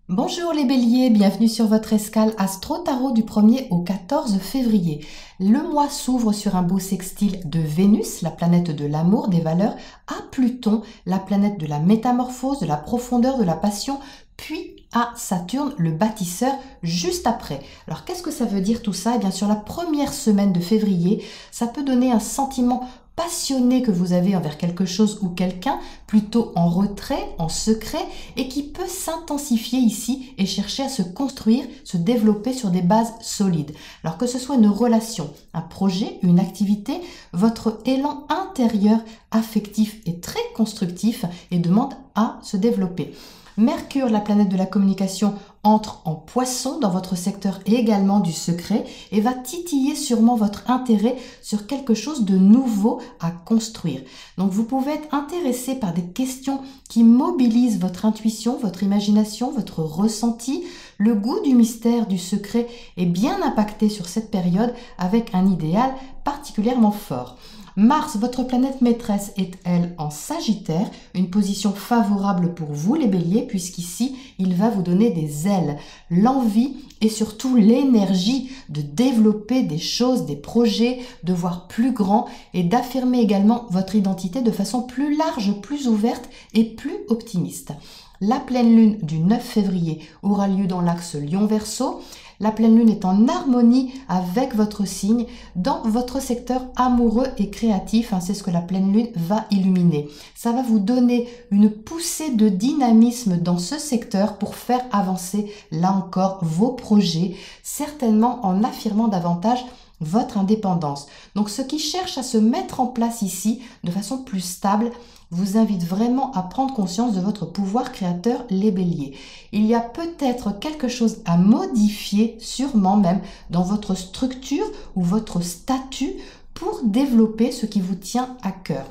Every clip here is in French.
Bonjour les béliers, bienvenue sur votre escale Astro Tarot du 1er au 14 février. Le mois s'ouvre sur un beau sextile de Vénus, la planète de l'amour, des valeurs, à Pluton, la planète de la métamorphose, de la profondeur, de la passion, puis à Saturne, le bâtisseur, juste après. Alors qu'est-ce que ça veut dire tout ça? Eh bien sur la première semaine de février, ça peut donner un sentiment passionné que vous avez envers quelque chose ou quelqu'un, plutôt en retrait, en secret, et qui peut s'intensifier ici et chercher à se construire, se développer sur des bases solides. Alors que ce soit une relation, un projet, une activité, votre élan intérieur affectif est très constructif et demande à se développer. Mercure, la planète de la communication, entre en poisson dans votre secteur également du secret et va titiller sûrement votre intérêt sur quelque chose de nouveau à construire. Donc vous pouvez être intéressé par des questions qui mobilisent votre intuition, votre imagination, votre ressenti. Le goût du mystère, du secret est bien impacté sur cette période avec un idéal particulièrement fort. Mars, votre planète maîtresse, est elle en Sagittaire, une position favorable pour vous les béliers puisqu'ici il va vous donner des ailes, l'envie et surtout l'énergie de développer des choses, des projets, de voir plus grand et d'affirmer également votre identité de façon plus large, plus ouverte et plus optimiste. La pleine lune du 9 février aura lieu dans l'axe Lion-Verseau. La pleine lune est en harmonie avec votre signe dans votre secteur amoureux et créatif. C'est ce que la pleine lune va illuminer. Ça va vous donner une poussée de dynamisme dans ce secteur pour faire avancer, là encore, vos projets, certainement en affirmant davantage votre indépendance. Donc, ceux qui cherchent à se mettre en place ici de façon plus stable, vous invite vraiment à prendre conscience de votre pouvoir créateur, les béliers. Il y a peut-être quelque chose à modifier, sûrement même, dans votre structure ou votre statut pour développer ce qui vous tient à cœur.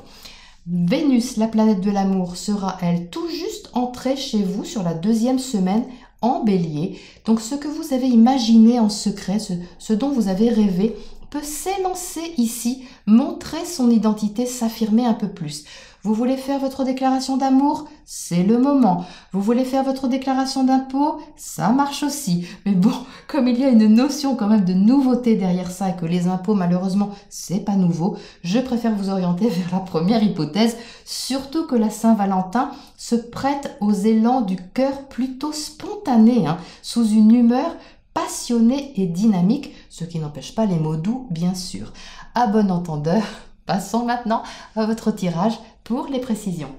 Vénus, la planète de l'amour, sera, elle, tout juste entrée chez vous sur la deuxième semaine en bélier. Donc ce que vous avez imaginé en secret, ce dont vous avez rêvé, peut s'élancer ici, montrer son identité, s'affirmer un peu plus. Vous voulez faire votre déclaration d'amour? C'est le moment. Vous voulez faire votre déclaration d'impôt? Ça marche aussi. Mais bon, comme il y a une notion quand même de nouveauté derrière ça et que les impôts, malheureusement, c'est pas nouveau, je préfère vous orienter vers la première hypothèse, surtout que la Saint-Valentin se prête aux élans du cœur plutôt spontanés, sous une humeur passionnée et dynamique, ce qui n'empêche pas les mots doux, bien sûr. À bon entendeur, passons maintenant à votre tirage pour les précisions.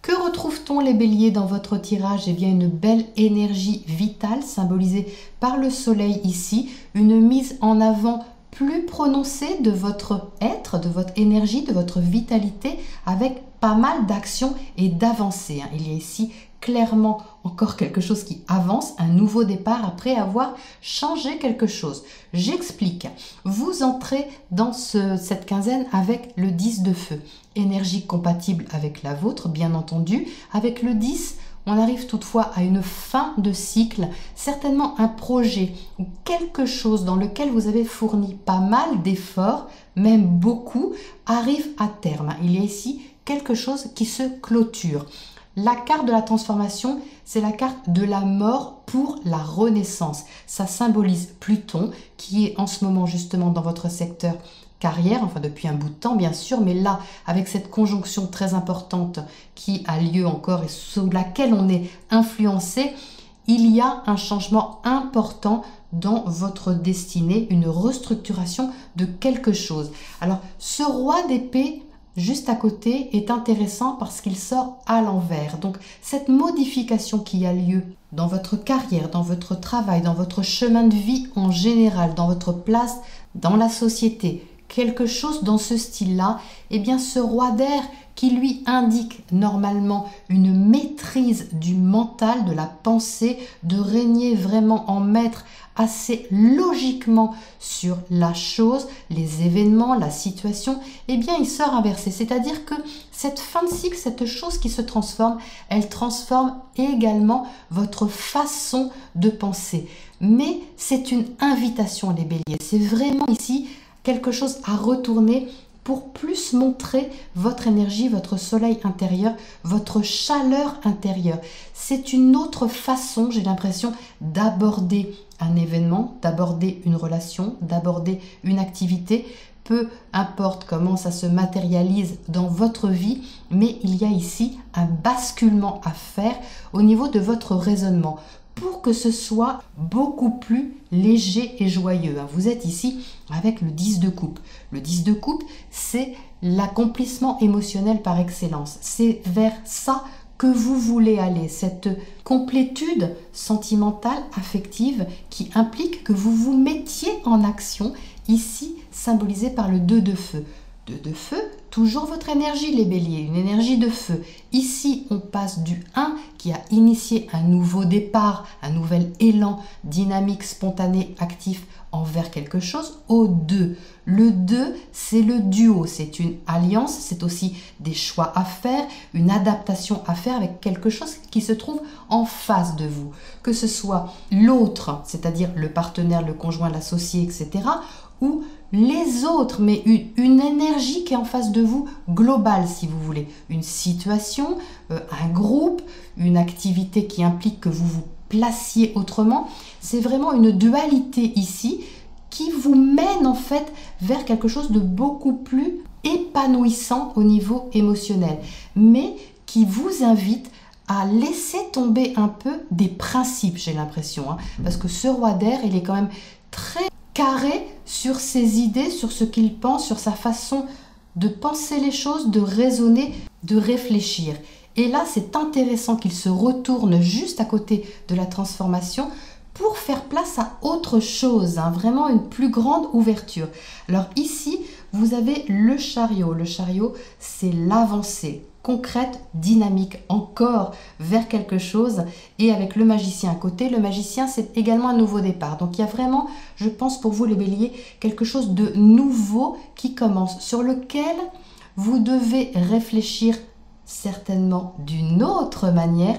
Que retrouve-t-on les béliers dans votre tirage? Eh bien une belle énergie vitale symbolisée par le soleil ici, une mise en avant plus prononcée de votre être, de votre énergie, de votre vitalité avec pas mal d'actions et d'avancées. Il y a ici clairement encore quelque chose qui avance, un nouveau départ après avoir changé quelque chose. J'explique. Vous entrez dans cette quinzaine avec le 10 de feu. Énergie compatible avec la vôtre, bien entendu. Avec le 10, on arrive toutefois à une fin de cycle, certainement un projet ou quelque chose dans lequel vous avez fourni pas mal d'efforts, même beaucoup, arrive à terme. Il y a ici quelque chose qui se clôture. La carte de la transformation, c'est la carte de la mort pour la renaissance. Ça symbolise Pluton, qui est en ce moment justement dans votre secteur carrière, enfin depuis un bout de temps bien sûr, mais là, avec cette conjonction très importante qui a lieu encore et sous laquelle on est influencé, il y a un changement important dans votre destinée, une restructuration de quelque chose. Alors, ce roi d'épée, juste à côté, est intéressant parce qu'il sort à l'envers. Donc cette modification qui a lieu dans votre carrière, dans votre travail, dans votre chemin de vie en général, dans votre place dans la société, quelque chose dans ce style-là, eh bien ce roi d'air qui lui indique normalement une maîtrise du mental, de la pensée, de régner vraiment en maître assez logiquement sur la chose, les événements, la situation, eh bien il sort inversé. C'est-à-dire que cette fin de cycle, cette chose qui se transforme, elle transforme également votre façon de penser. Mais c'est une invitation les béliers. C'est vraiment ici quelque chose à retourner pour plus montrer votre énergie, votre soleil intérieur, votre chaleur intérieure. C'est une autre façon, j'ai l'impression, d'aborder un événement, d'aborder une relation, d'aborder une activité. Peu importe comment ça se matérialise dans votre vie, mais il y a ici un basculement à faire au niveau de votre raisonnement pour que ce soit beaucoup plus léger et joyeux. Vous êtes ici avec le 10 de coupe. Le 10 de coupe, c'est l'accomplissement émotionnel par excellence. C'est vers ça que vous voulez aller, cette complétude sentimentale, affective, qui implique que vous vous mettiez en action, ici symbolisée par le 2 de feu. 2 de feu, toujours votre énergie les béliers, une énergie de feu. Ici, on passe du 1 qui a initié un nouveau départ, un nouvel élan dynamique, spontané, actif envers quelque chose, au 2. Le 2, c'est le duo, c'est une alliance, c'est aussi des choix à faire, une adaptation à faire avec quelque chose qui se trouve en face de vous. Que ce soit l'autre, c'est-à-dire le partenaire, le conjoint, l'associé, etc., ou les autres, mais une énergie qui est en face de vous, globale si vous voulez. Une situation, un groupe, une activité qui implique que vous vous placiez autrement. C'est vraiment une dualité ici qui vous mène en fait vers quelque chose de beaucoup plus épanouissant au niveau émotionnel, mais qui vous invite à laisser tomber un peu des principes, j'ai l'impression, parce que ce roi d'air, il est quand même très carré sur ses idées, sur ce qu'il pense, sur sa façon de penser les choses, de raisonner, de réfléchir. Et là, c'est intéressant qu'il se retourne juste à côté de la transformation pour faire place à autre chose, vraiment une plus grande ouverture. Alors ici, vous avez le chariot. Le chariot, c'est l'avancée concrète, dynamique, encore vers quelque chose. Et avec le magicien à côté, le magicien, c'est également un nouveau départ. Donc il y a vraiment, je pense pour vous les béliers, quelque chose de nouveau qui commence, sur lequel vous devez réfléchir certainement d'une autre manière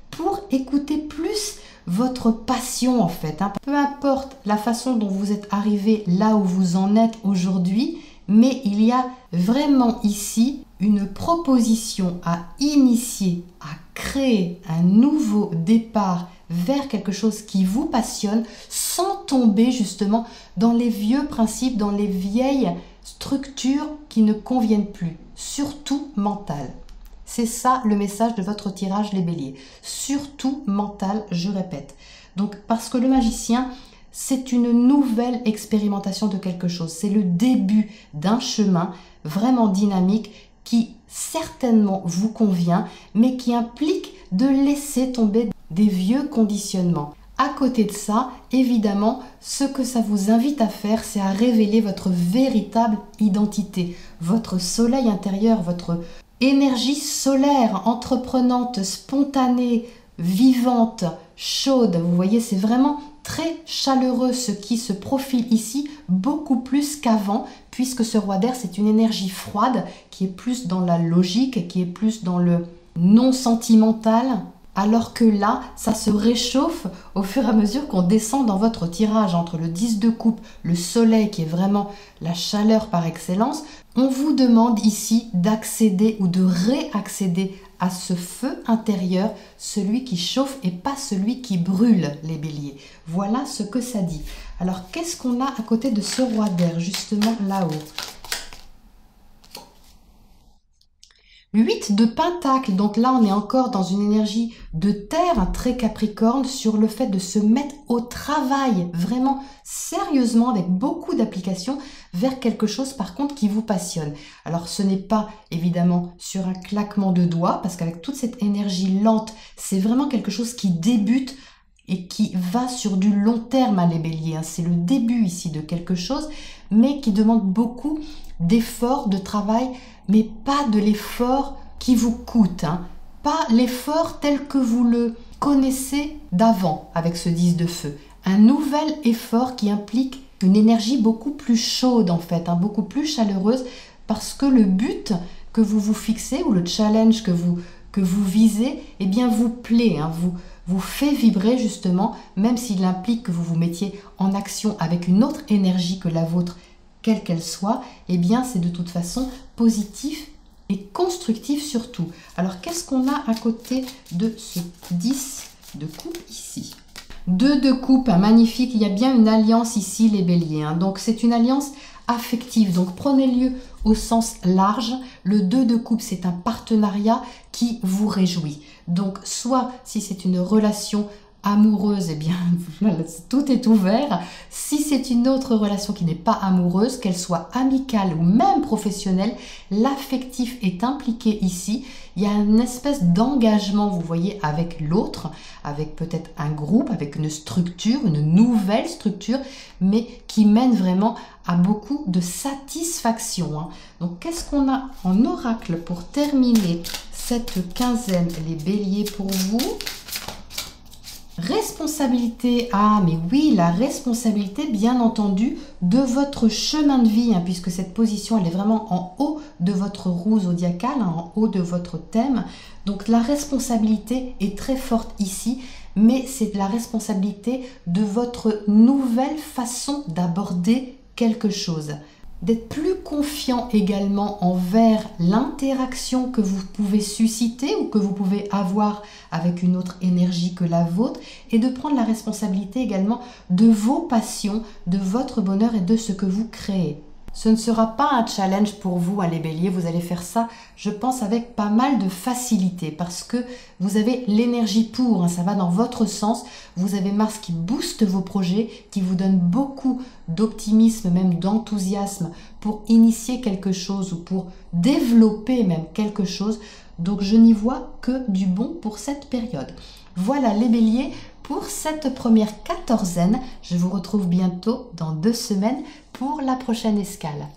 pour écouter plus votre passion en fait. Peu importe la façon dont vous êtes arrivé là où vous en êtes aujourd'hui, mais il y a vraiment ici une proposition à initier, à créer un nouveau départ vers quelque chose qui vous passionne sans tomber justement dans les vieux principes, dans les vieilles structures qui ne conviennent plus, surtout mentales. C'est ça le message de votre tirage les béliers, surtout mental, je répète. Donc parce que le magicien, c'est une nouvelle expérimentation de quelque chose, c'est le début d'un chemin vraiment dynamique qui certainement vous convient, mais qui implique de laisser tomber des vieux conditionnements. À côté de ça, évidemment, ce que ça vous invite à faire, c'est à révéler votre véritable identité, votre soleil intérieur, votre énergie solaire, entreprenante, spontanée, vivante, chaude. Vous voyez, c'est vraiment très chaleureux ce qui se profile ici, beaucoup plus qu'avant, puisque ce roi d'air, c'est une énergie froide qui est plus dans la logique, qui est plus dans le non sentimental, alors que là, ça se réchauffe au fur et à mesure qu'on descend dans votre tirage entre le 10 de coupe, le soleil qui est vraiment la chaleur par excellence. On vous demande ici d'accéder ou de réaccéder à ce feu intérieur, celui qui chauffe et pas celui qui brûle les béliers. Voilà ce que ça dit. Alors, qu'est-ce qu'on a à côté de ce roi d'air, justement là-haut? 8 de Pentacle, donc là on est encore dans une énergie de terre, très capricorne, sur le fait de se mettre au travail, vraiment sérieusement, avec beaucoup d'application, vers quelque chose par contre qui vous passionne. Alors ce n'est pas évidemment sur un claquement de doigts, parce qu'avec toute cette énergie lente, c'est vraiment quelque chose qui débute et qui va sur du long terme, les béliers. C'est le début ici de quelque chose, mais qui demande beaucoup d'efforts, de travail, mais pas de l'effort qui vous coûte, pas l'effort tel que vous le connaissez d'avant avec ce 10 de feu. Un nouvel effort qui implique une énergie beaucoup plus chaude en fait, beaucoup plus chaleureuse, parce que le but que vous vous fixez ou le challenge que vous visez, eh bien vous plaît, vous fait vibrer justement, même s'il implique que vous vous mettiez en action avec une autre énergie que la vôtre quelle qu'elle soit, eh bien c'est de toute façon positif et constructif surtout. Alors qu'est-ce qu'on a à côté de ce 10 de coupe ici? 2 de coupe, magnifique, il y a bien une alliance ici les béliers, donc c'est une alliance affective, donc prenez-le au sens large. Le 2 de coupe, c'est un partenariat qui vous réjouit. Donc soit si c'est une relation amoureuse, eh bien tout est ouvert. Si c'est une autre relation qui n'est pas amoureuse, qu'elle soit amicale ou même professionnelle, l'affectif est impliqué ici. Il y a une espèce d'engagement, vous voyez, avec l'autre, avec peut-être un groupe, avec une structure, une nouvelle structure, mais qui mène vraiment à beaucoup de satisfaction. Donc qu'est-ce qu'on a en oracle pour terminer cette quinzaine, les béliers, pour vous? Responsabilité, mais oui, la responsabilité bien entendu de votre chemin de vie, puisque cette position elle est vraiment en haut de votre roue zodiacale, en haut de votre thème. Donc la responsabilité est très forte ici, mais c'est la responsabilité de votre nouvelle façon d'aborder quelque chose. D'être plus confiant également envers l'interaction que vous pouvez susciter ou que vous pouvez avoir avec une autre énergie que la vôtre, et de prendre la responsabilité également de vos passions, de votre bonheur et de ce que vous créez. Ce ne sera pas un challenge pour vous, les béliers, vous allez faire ça, je pense, avec pas mal de facilité parce que vous avez l'énergie pour, ça va dans votre sens, vous avez Mars qui booste vos projets, qui vous donne beaucoup d'optimisme, même d'enthousiasme pour initier quelque chose ou pour développer même quelque chose, donc je n'y vois que du bon pour cette période. Voilà les béliers pour cette première quatorzaine. Je vous retrouve bientôt dans 2 semaines pour la prochaine escale.